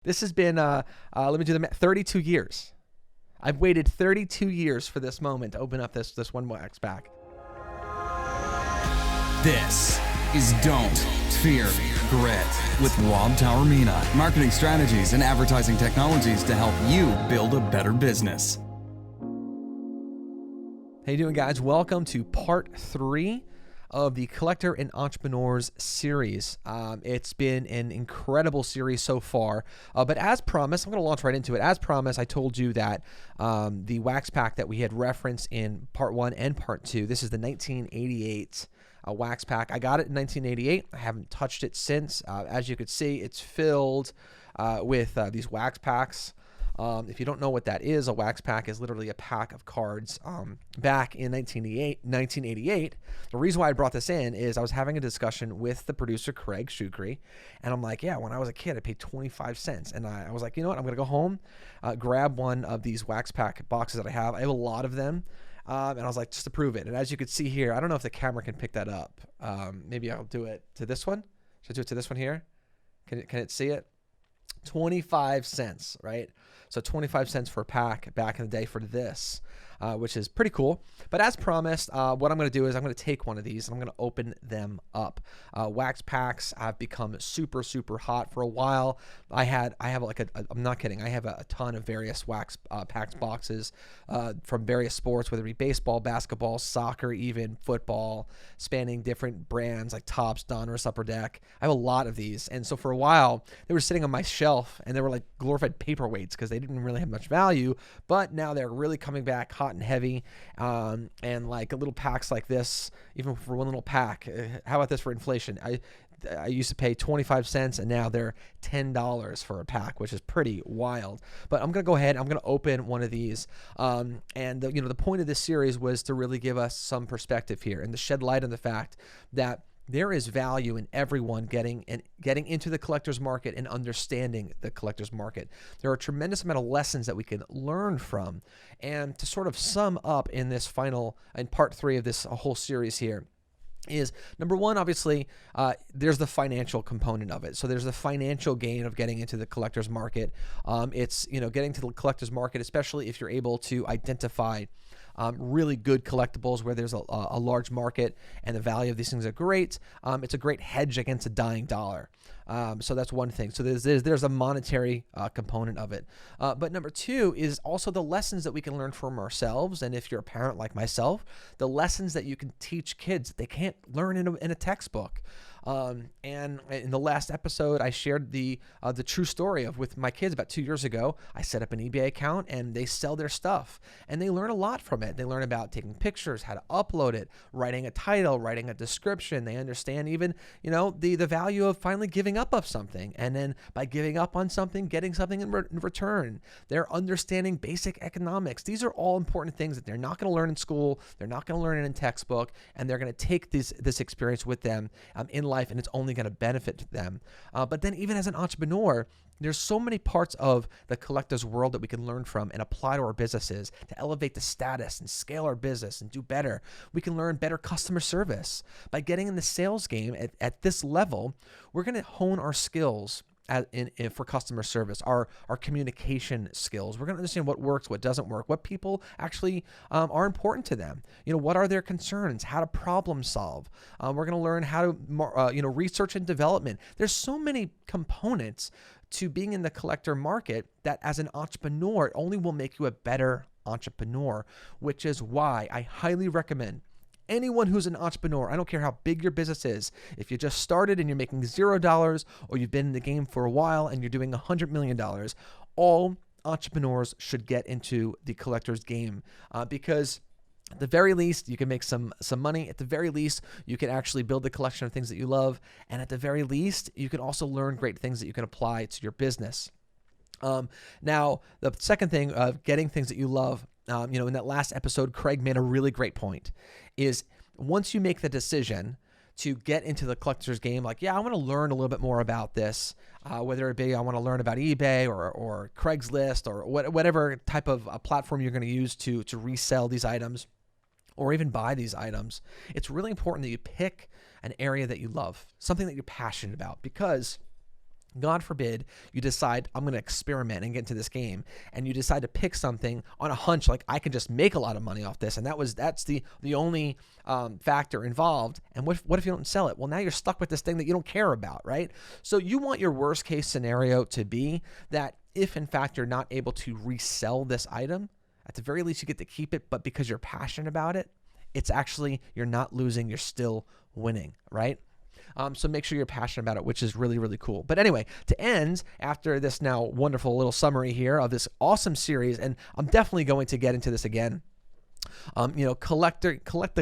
This has been, let me do the math, 32 years. I've waited 32 years for this moment to open up this one wax pack. This is Don't Fear Grit with Rob Taormina. Marketing strategies and advertising technologies to help you build a better business. How you doing, guys? Welcome to part 3 of the Collector and Entrepreneurs series. It's been an incredible series so far, but as promised, I'm going to launch right into it. As promised, I told you that the wax pack that we had referenced in part 1 and part 2, this is the 1988 wax pack. I got it in 1988. I haven't touched it since. As you could see, it's filled with these wax packs. If you don't know what that is, a wax pack is literally a pack of cards. Back in 1988, the reason why I brought this in is I was having a discussion with the producer, Craig Shukri, and I'm like, yeah, when I was a kid, I paid 25 cents. And I was like, you know what, I'm going to go home, grab one of these wax pack boxes that I have. I have a lot of them. And I was like, just to prove it. And as you can see here, I don't know if the camera can pick that up. Maybe I'll do it to this one. Should I do it to this one here? Can it see it? 25 cents, right? So 25 cents for a pack back in the day for this, which is pretty cool. But as promised, what I'm going to do is I'm going to take one of these and I'm going to open them up. Wax packs have become super, super hot for a while. I have like I'm not kidding. I have a ton of various wax packs boxes from various sports, whether it be baseball, basketball, soccer, even football, spanning different brands like Topps, Donruss, Upper Deck. I have a lot of these. And so for a while, they were sitting on my shelf and they were like glorified paperweights because they didn't really have much value. But now they're really coming back hot and heavy. And like little packs like this, even for one little pack, how about this for inflation? I used to pay 25 cents and now they're $10 for a pack, which is pretty wild. But I'm going to go ahead, I'm going to open one of these. And the point of this series was to really give us some perspective here and to shed light on the fact that there is value in everyone getting into the collector's market and understanding the collector's market. There are a tremendous amount of lessons that we can learn from. And to sort of sum up in part 3 of this whole series here, is number one, obviously, there's the financial component of it. So there's the financial gain of getting into the collector's market. It's, getting to the collector's market, especially if you're able to identify really good collectibles where there's a large market and the value of these things are great. It's a great hedge against a dying dollar. So that's one thing. So there's a monetary component of it. But number 2 is also the lessons that we can learn from ourselves. And if you're a parent like myself, the lessons that you can teach kids that they can't learn in a textbook. And in the last episode, I shared the true story with my kids about 2 years ago. I set up an eBay account and they sell their stuff and they learn a lot from it. They learn about taking pictures, how to upload it, writing a title, writing a description. They understand even, the value of finally giving up of something. And then by giving up on something, getting something in return. They're understanding basic economics. These are all important things that they're not going to learn in school. They're not going to learn it in textbook, and they're going to take this experience with them in life, and it's only going to benefit them. But then even as an entrepreneur, there's so many parts of the collector's world that we can learn from and apply to our businesses to elevate the status and scale our business and do better. We can learn better customer service. By getting in the sales game at this level, we're going to hone our skills for customer service, our communication skills. We're going to understand what works, what doesn't work, what people actually are important to them. What are their concerns, how to problem solve. We're going to learn how to, research and development. There's so many components to being in the collector market that as an entrepreneur, it only will make you a better entrepreneur, which is why I highly recommend anyone who's an entrepreneur, I don't care how big your business is, if you just started and you're making $0 or you've been in the game for a while and you're doing $100 million, all entrepreneurs should get into the collector's game because at the very least, you can make some money. At the very least, you can actually build a collection of things that you love. And at the very least, you can also learn great things that you can apply to your business. Now, the second thing of getting things that you love, in that last episode, Craig made a really great point, is once you make the decision to get into the collector's game, like, yeah, I want to learn a little bit more about this, whether it be I want to learn about eBay or Craigslist or whatever type of platform you're going to use to resell these items or even buy these items. It's really important that you pick an area that you love, something that you're passionate about, because God forbid you decide I'm going to experiment and get into this game, and you decide to pick something on a hunch like I can just make a lot of money off this, and that's the only factor involved. And what if you don't sell it? Well, now you're stuck with this thing that you don't care about, right? So you want your worst case scenario to be that if in fact you're not able to resell this item, at the very least you get to keep it, but because you're passionate about it, it's actually, you're not losing, you're still winning, right? So make sure you're passionate about it, which is really, really cool. But anyway, to end, after this now wonderful little summary here of this awesome series, and I'm definitely going to get into this again. The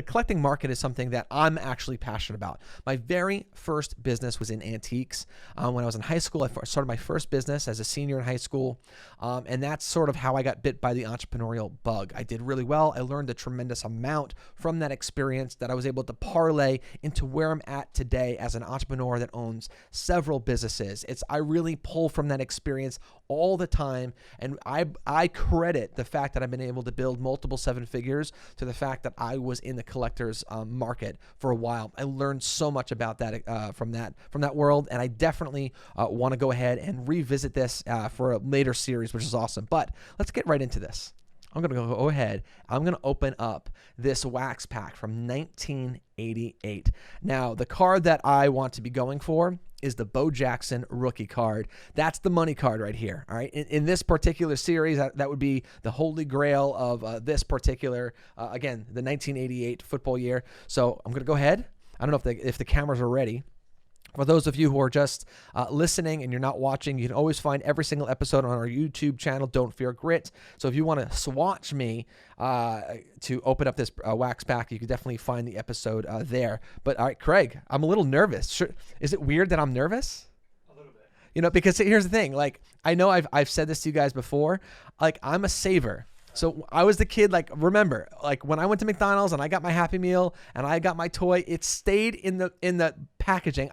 collecting market is something that I'm actually passionate about. My very first business was in antiques. When I was in high school, I started my first business as a senior in high school, and that's sort of how I got bit by the entrepreneurial bug. I did really well. I learned a tremendous amount from that experience that I was able to parlay into where I'm at today as an entrepreneur that owns several businesses. I really pull from that experience all the time, and I credit the fact that I've been able to build multiple seven figures to the fact that I was in the collector's market for a while. I learned so much about that from that world, and I definitely want to go ahead and revisit this for a later series, which is awesome. But let's get right into this. I'm going to go ahead. I'm going to open up this wax pack from 1988. Now, the card that I want to be going for is the Bo Jackson rookie card. That's the money card right here. All right. In this particular series, that would be the holy grail of this particular, again, the 1988 football year. So I'm going to go ahead. I don't know if the cameras are ready. For those of you who are just listening and you're not watching, you can always find every single episode on our YouTube channel, Don't Fear Grit. So if you want to swatch me to open up this wax pack, you can definitely find the episode there. But all right, Craig, I'm a little nervous. Sure. Is it weird that I'm nervous? A little bit. You know, because here's the thing. Like, I know I've said this to you guys before. Like, I'm a saver. So I was the kid, like, remember, like when I went to McDonald's and I got my Happy Meal and I got my toy, it stayed in the packaging.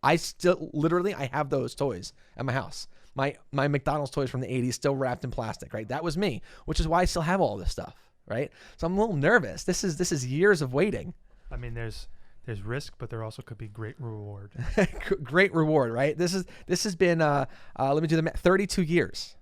I still literally, I have those toys at my house. My McDonald's toys from the 80s still wrapped in plastic, right? That was me, which is why I still have all this stuff, right? So I'm a little nervous. This is years of waiting. I mean, there's risk, but there also could be great reward. Great reward, right? This has been let me do the math, 32 years.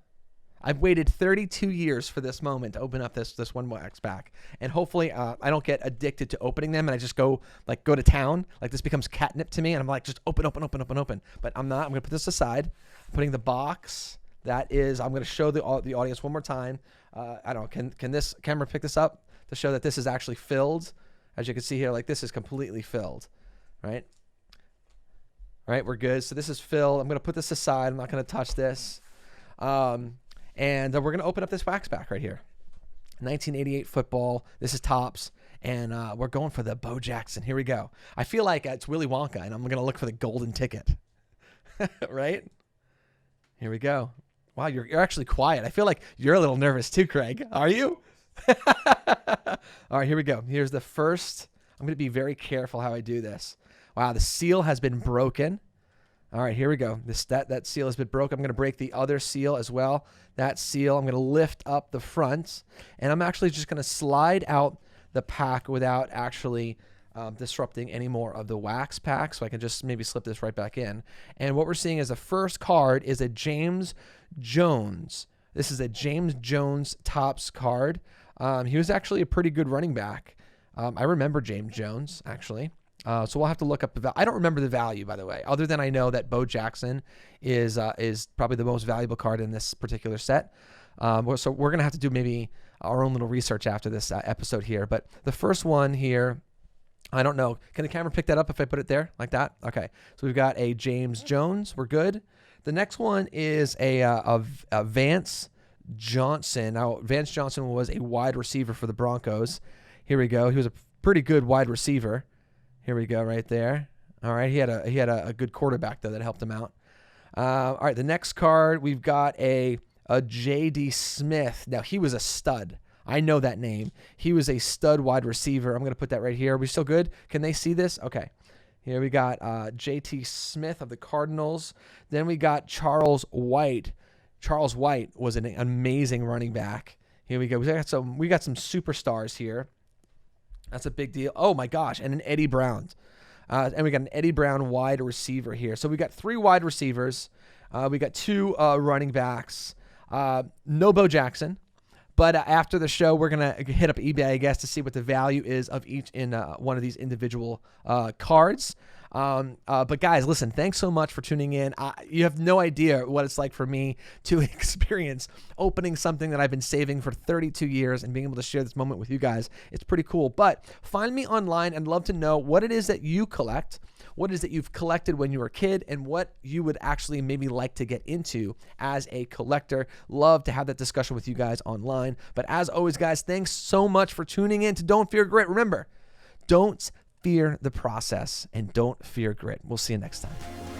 I've waited 32 years for this moment to open up this one wax pack, and hopefully I don't get addicted to opening them and I just go to town. Like, this becomes catnip to me, and I'm like, just open. But I'm not. I'm gonna put this aside. I'm putting the box. That is, I'm gonna show the audience one more time. I don't know. Can this camera pick this up to show that this is actually filled? As you can see here, like, this is completely filled, right? All right, we're good. So this is filled. I'm gonna put this aside. I'm not gonna touch this. And we're going to open up this wax pack right here. 1988 football. This is Topps. And we're going for the Bo Jackson. Here we go. I feel like it's Willy Wonka, and I'm going to look for the golden ticket. Right? Here we go. Wow, you're actually quiet. I feel like you're a little nervous too, Craig. Are you? All right, here we go. Here's the first. I'm going to be very careful how I do this. Wow, the seal has been broken. All right, here we go. That seal has been broken. I'm going to break the other seal as well. That seal, I'm going to lift up the front, and I'm actually just going to slide out the pack without actually disrupting any more of the wax pack. So I can just maybe slip this right back in. And what we're seeing is the first card is a James Jones. This is a James Jones Topps card. He was actually a pretty good running back. I remember James Jones, actually. So we'll have to look up I don't remember the value, by the way, other than I know that Bo Jackson is probably the most valuable card in this particular set. So we're going to have to do maybe our own little research after this episode here. But the first one here, I don't know. Can the camera pick that up if I put it there like that? Okay. So we've got a James Jones. We're good. The next one is a Vance Johnson. Now, Vance Johnson was a wide receiver for the Broncos. Here we go. He was a pretty good wide receiver. Here we go, right there. All right, he had a good quarterback, though, that helped him out. All right, the next card, we've got a J.D. Smith. Now, he was a stud. I know that name. He was a stud wide receiver. I'm going to put that right here. Are we still good? Can they see this? Okay. Here we got J.T. Smith of the Cardinals. Then we got Charles White. Charles White was an amazing running back. Here we go. We got some superstars here. That's a big deal. Oh, my gosh. And an Eddie Brown. And we got an Eddie Brown wide receiver here. So we got 3 wide receivers. We got 2 running backs. No Bo Jackson. But after the show, we're going to hit up eBay, I guess, to see what the value is of each in one of these individual cards. But guys, listen, thanks so much for tuning in. You have no idea what it's like for me to experience opening something that I've been saving for 32 years and being able to share this moment with you guys. It's pretty cool. But find me online. I'd love to know what it is that you collect, what it is that you've collected when you were a kid, and what you would actually maybe like to get into as a collector. Love to have that discussion with you guys online. But as always, guys, thanks so much for tuning in to Don't Fear Grit. Remember, don't fear the process and don't fear grit. We'll see you next time.